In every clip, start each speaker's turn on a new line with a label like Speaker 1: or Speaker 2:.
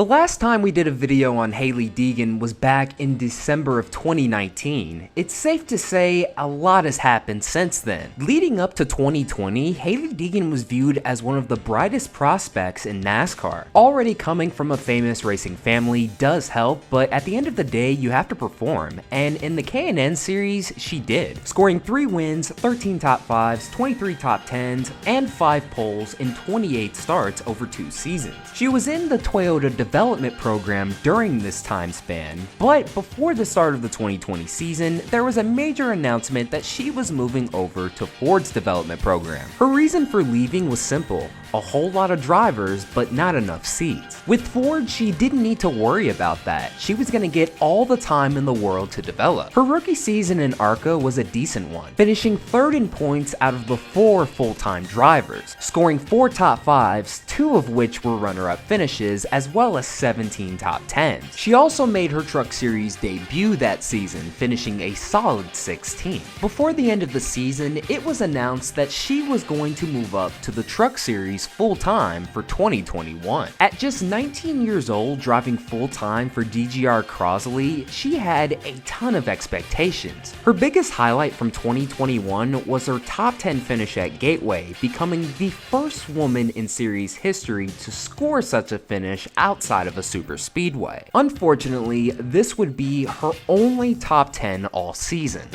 Speaker 1: The last time we did a video on Hailie Deegan was back in December of 2019. It's safe to say a lot has happened since then. Leading up to 2020, Hailie Deegan was viewed as one of the brightest prospects in NASCAR. Already coming from a famous racing family does help, but at the end of the day you have to perform, and in the K&N series she did, scoring 3 wins, 13 top 5s, 23 top 10s, and 5 poles in 28 starts over 2 seasons. She was in the Toyota development program during this time span, but before the start of the 2020 season, there was a major announcement that she was moving over to Ford's development program. Her reason for leaving was simple: a whole lot of drivers, but not enough seats. With Ford, she didn't need to worry about that. She was going to get all the time in the world to develop. Her rookie season in ARCA was a decent one, finishing 3rd in points out of the 4 full-time drivers, scoring 4 top 5s, 2 of which were runner-up finishes, as well as 17 top 10s. She also made her Truck Series debut that season, finishing a solid 16th. Before the end of the season, it was announced that she was going to move up to the Truck Series full-time for 2021. At just 19 years old, driving full-time for DGR Crosley, she had a ton of expectations. Her biggest highlight from 2021 was her top 10 finish at Gateway, becoming the first woman in series history to score such a finish outside of a super speedway. Unfortunately, this would be her only top 10 all season.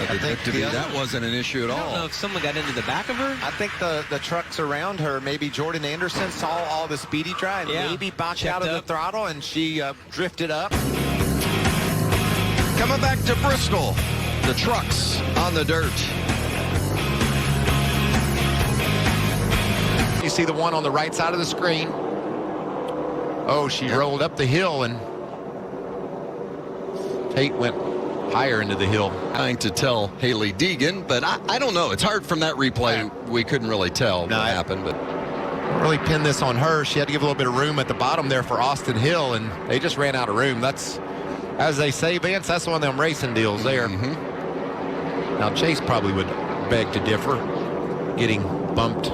Speaker 2: I think that wasn't an issue at all.
Speaker 3: I don't know if someone got into the back of her.
Speaker 4: I think the trucks around her, maybe Jordan Anderson saw all the speedy drive, maybe boxed out of the throttle, and she drifted up.
Speaker 2: Coming back to Bristol, the trucks on the dirt.
Speaker 4: You see the one on the right side of the screen. Oh, she rolled up the hill, and Tate went higher into the hill.
Speaker 2: Trying to tell Hailie Deegan, but I don't know. It's hard from that replay. We couldn't really tell what happened, but
Speaker 4: really pinned this on her. She had to give a little bit of room at the bottom there for Austin Hill, and they just ran out of room. That's, as they say, Vance, that's one of them racing deals there. Now Chase probably would beg to differ, getting bumped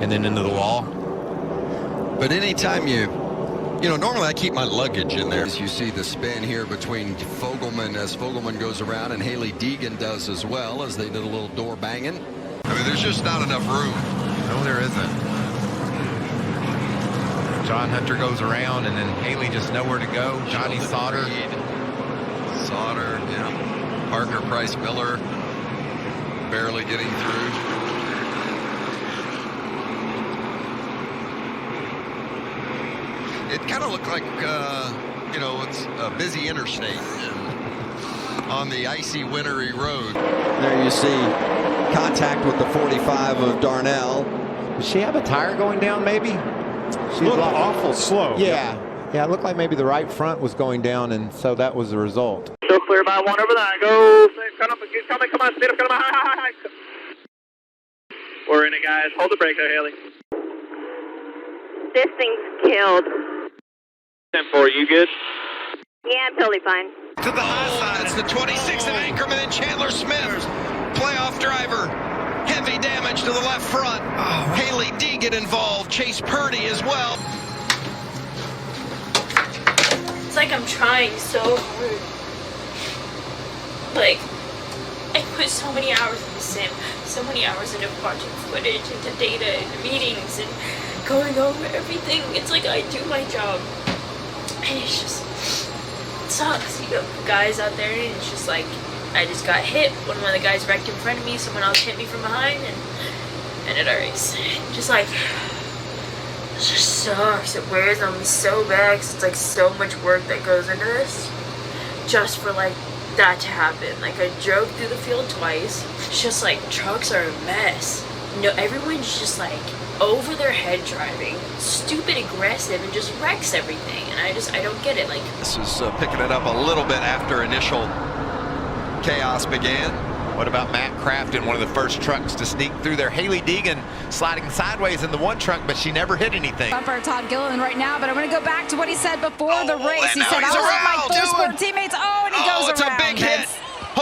Speaker 4: and then into the wall.
Speaker 2: But anytime you know, normally I keep my luggage in there. As you see the spin here between Fogelman as Fogelman goes around, and Hailie Deegan does as well, as they did a little door banging. I mean, there's just not enough room.
Speaker 4: No, there isn't. John Hunter goes around, and then Hailie just nowhere to go. Johnny Sauter.
Speaker 2: Sauter, yeah. Parker Price Miller barely getting through. It kind of looked like, you know, it's a busy interstate on the icy, wintry road.
Speaker 5: There you see contact with the 45 of Darnell.
Speaker 4: Does she have a tire going down, maybe?
Speaker 6: She looked awful slow.
Speaker 4: Yeah, it looked like maybe the right front was going down, and so that was the result.
Speaker 7: Still clear by 1 over there. Go. Come on, speed up, come on, high. We're in it, guys. Hold the brake there, Hailie.
Speaker 8: This thing's killed.
Speaker 7: 10-4, you good?
Speaker 8: Yeah, I'm totally fine.
Speaker 2: To the high side, it's the 26th of Anchorman and Chandler Smith, playoff driver. Heavy damage to the left front. Hailie Deegan involved, Chase Purdy as well.
Speaker 9: It's like I'm trying so hard. Like, I put so many hours in the sim, so many hours into watching footage, into data, and meetings, and going over everything. It's like I do my job, and it's just, it sucks. You got guys out there, and it's just like, I just got hit. One of the guys wrecked in front of me, someone else hit me from behind, and ended our race. Just like, it just sucks. It wears on me so bad, 'cause it's like so much work that goes into this, just for like that to happen. Like, I drove through the field twice. It's just like, trucks are a mess. No, everyone's just like over their head driving, stupid aggressive, and just wrecks everything. And I don't get it. Like,
Speaker 2: this is picking it up a little bit after initial chaos began.
Speaker 4: What about Matt Kraft in one of the first trucks to sneak through there? Hailie Deegan sliding sideways in the one truck, but she never hit anything.
Speaker 10: For Todd Gilliland right now, but I'm going to go back to what he said before the race. He said,
Speaker 2: he's
Speaker 10: I was with my
Speaker 2: around,
Speaker 10: full sport teammates. Oh, and he goes
Speaker 2: it's
Speaker 10: around.
Speaker 2: a big hit.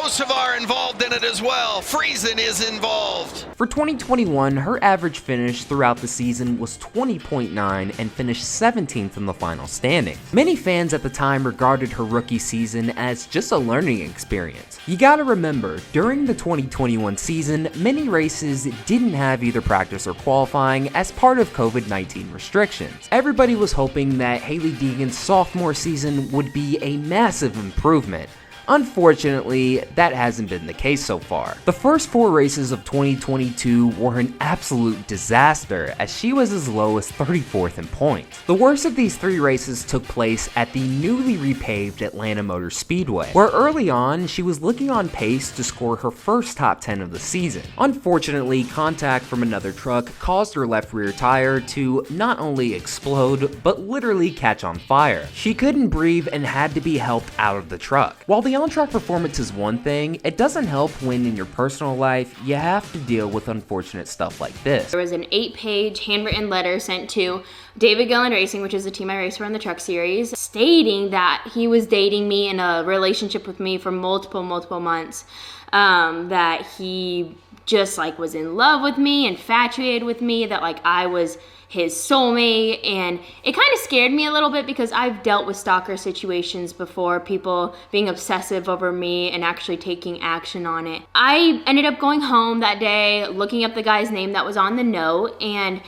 Speaker 2: Kosovar involved in it as well. Friesen is involved.
Speaker 1: For 2021, her average finish throughout the season was 20.9 and finished 17th in the final standings. Many fans at the time regarded her rookie season as just a learning experience. You gotta remember, during the 2021 season, many races didn't have either practice or qualifying as part of COVID-19 restrictions. Everybody was hoping that Hailie Deegan's sophomore season would be a massive improvement. Unfortunately, that hasn't been the case so far. The first 4 races of 2022 were an absolute disaster, as she was as low as 34th in points. The worst of these 3 races took place at the newly repaved Atlanta Motor Speedway, where early on, she was looking on pace to score her first top 10 of the season. Unfortunately, contact from another truck caused her left rear tire to not only explode, but literally catch on fire. She couldn't breathe and had to be helped out of the truck. While the on-track performance is one thing, it doesn't help when in your personal life, you have to deal with unfortunate stuff like this.
Speaker 9: There was an 8-page handwritten letter sent to David Gillen Racing, which is the team I race for in the truck series, stating that he was dating me in a relationship with me for multiple months, that he just was in love with me, infatuated with me, that I was his soulmate, and it kind of scared me a little bit because I've dealt with stalker situations before, people being obsessive over me and actually taking action on it. I ended up going home that day, looking up the guy's name that was on the note, and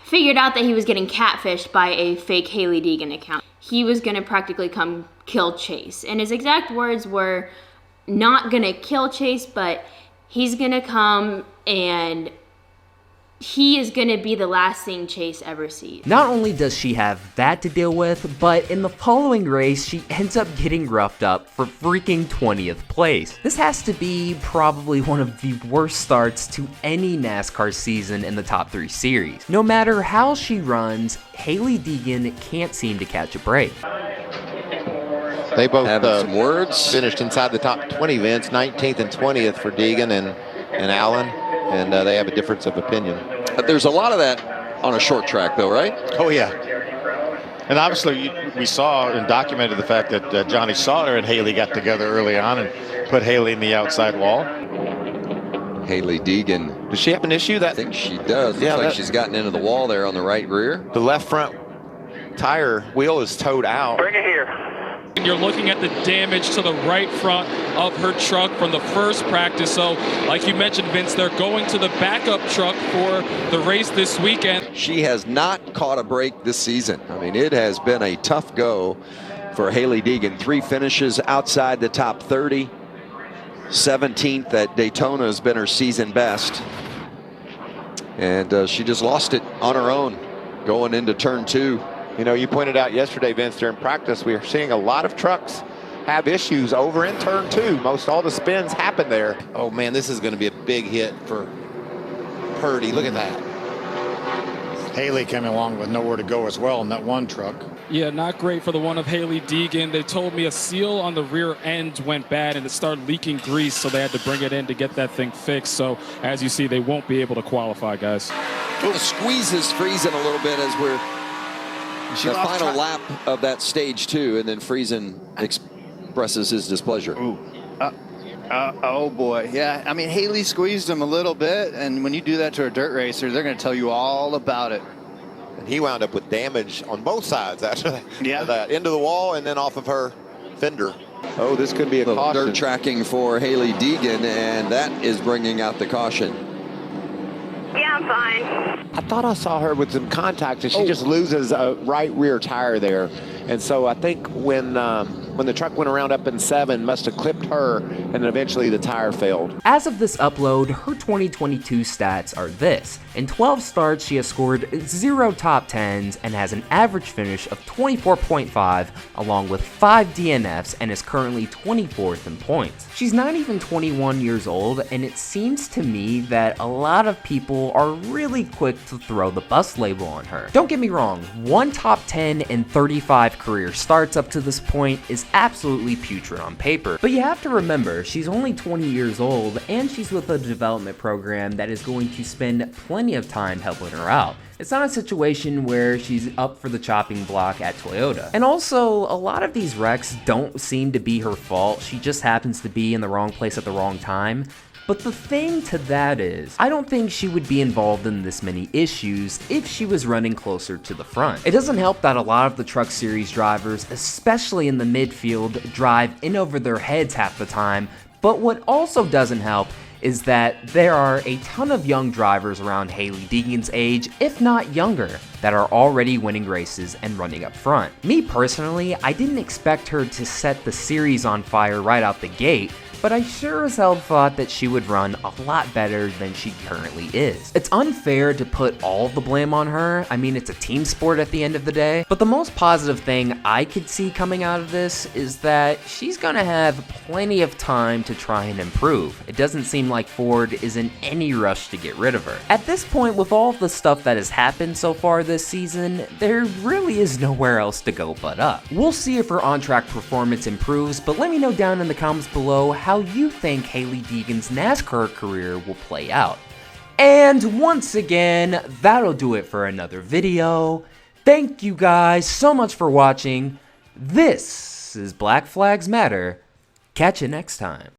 Speaker 9: figured out that he was getting catfished by a fake Hailie Deegan account. He was gonna practically come kill Chase, and his exact words were, not gonna kill Chase, but he's gonna come and he is going to be the last thing Chase ever sees.
Speaker 1: Not only does she have that to deal with, but in the following race, she ends up getting roughed up for freaking 20th place. This has to be probably one of the worst starts to any NASCAR season in the top 3 series. No matter how she runs, Hailie Deegan can't seem to catch a break.
Speaker 4: They both
Speaker 2: some words.
Speaker 4: Finished inside the top 20, Vince, 19th and 20th for Deegan and Allen, and they have a difference of opinion.
Speaker 2: There's a lot of that on a short track, though, right?
Speaker 6: Oh, yeah. And obviously, we saw and documented the fact that Johnny Sauter and Hailie got together early on and put Hailie in the outside wall.
Speaker 2: Hailie Deegan.
Speaker 6: Does she have an issue?
Speaker 2: I think she does. Looks like she's gotten into the wall there on the right rear.
Speaker 4: The left front tire wheel is towed out.
Speaker 7: Bring it here.
Speaker 11: You're looking at the damage to the right front of her truck from the first practice. So, like you mentioned, Vince, they're going to the backup truck for the race this weekend.
Speaker 2: She has not caught a break this season. I mean, it has been a tough go for Hailie Deegan. 3 finishes outside the top 30. 17th at Daytona has been her season best. And she just lost it on her own going into turn 2.
Speaker 4: You know, you pointed out yesterday, Vince, during practice, we are seeing a lot of trucks have issues over in turn 2. Most all the spins happen there. Oh, man, this is going to be a big hit for Purdy. Look at that.
Speaker 6: Hailie came along with nowhere to go as well in that one truck.
Speaker 11: Yeah, not great for the one of Hailie Deegan. They told me a seal on the rear end went bad and it started leaking grease, so they had to bring it in to get that thing fixed. So, as you see, they won't be able to qualify, guys.
Speaker 2: It squeezes Friesen a little bit as we're the final lap of that stage 2, and then Friesen expresses his displeasure.
Speaker 12: Ooh. Oh boy, yeah. I mean, Hailie squeezed him a little bit, and when you do that to a dirt racer, they're going to tell you all about it.
Speaker 4: And he wound up with damage on both sides after that.
Speaker 12: Yeah.
Speaker 4: That into the wall and then off of her fender. Oh, this could be a caution.
Speaker 2: Dirt tracking for Hailie Deegan, and that is bringing out the caution.
Speaker 8: Yeah, I'm fine.
Speaker 4: I thought I saw her with some contact, and she just loses a right rear tire there. And so I think when the truck went around up in 7, must have clipped her, and then eventually the tire failed.
Speaker 1: As of this upload, her 2022 stats are this. In 12 starts, she has scored 0 top 10s and has an average finish of 24.5, along with 5 DNFs, and is currently 24th in points. She's not even 21 years old, and it seems to me that a lot of people are really quick to throw the bust label on her. Don't get me wrong, 1 top 10 and 35 career starts up to this point is is absolutely putrid on paper. But you have to remember, she's only 20 years old, and she's with a development program that is going to spend plenty of time helping her out. It's not a situation where she's up for the chopping block at Toyota. And also, a lot of these wrecks don't seem to be her fault. She just happens to be in the wrong place at the wrong time. But the thing to that is, I don't think she would be involved in this many issues if she was running closer to the front. It doesn't help that a lot of the Truck Series drivers, especially in the midfield, drive in over their heads half the time, but what also doesn't help is that there are a ton of young drivers around Hailie Deegan's age, if not younger, that are already winning races and running up front. Me personally, I didn't expect her to set the series on fire right out the gate, but I sure as hell thought that she would run a lot better than she currently is. It's unfair to put all the blame on her. I mean, it's a team sport at the end of the day. But the most positive thing I could see coming out of this is that she's gonna have plenty of time to try and improve. It doesn't seem like Ford is in any rush to get rid of her. At this point, with all the stuff that has happened so far this season, there really is nowhere else to go but up. We'll see if her on-track performance improves, but let me know down in the comments below how you think Hailie Deegan's NASCAR career will play out. And once again, that'll do it for another video. Thank you guys so much for watching. This is Black Flags Matter. Catch you next time.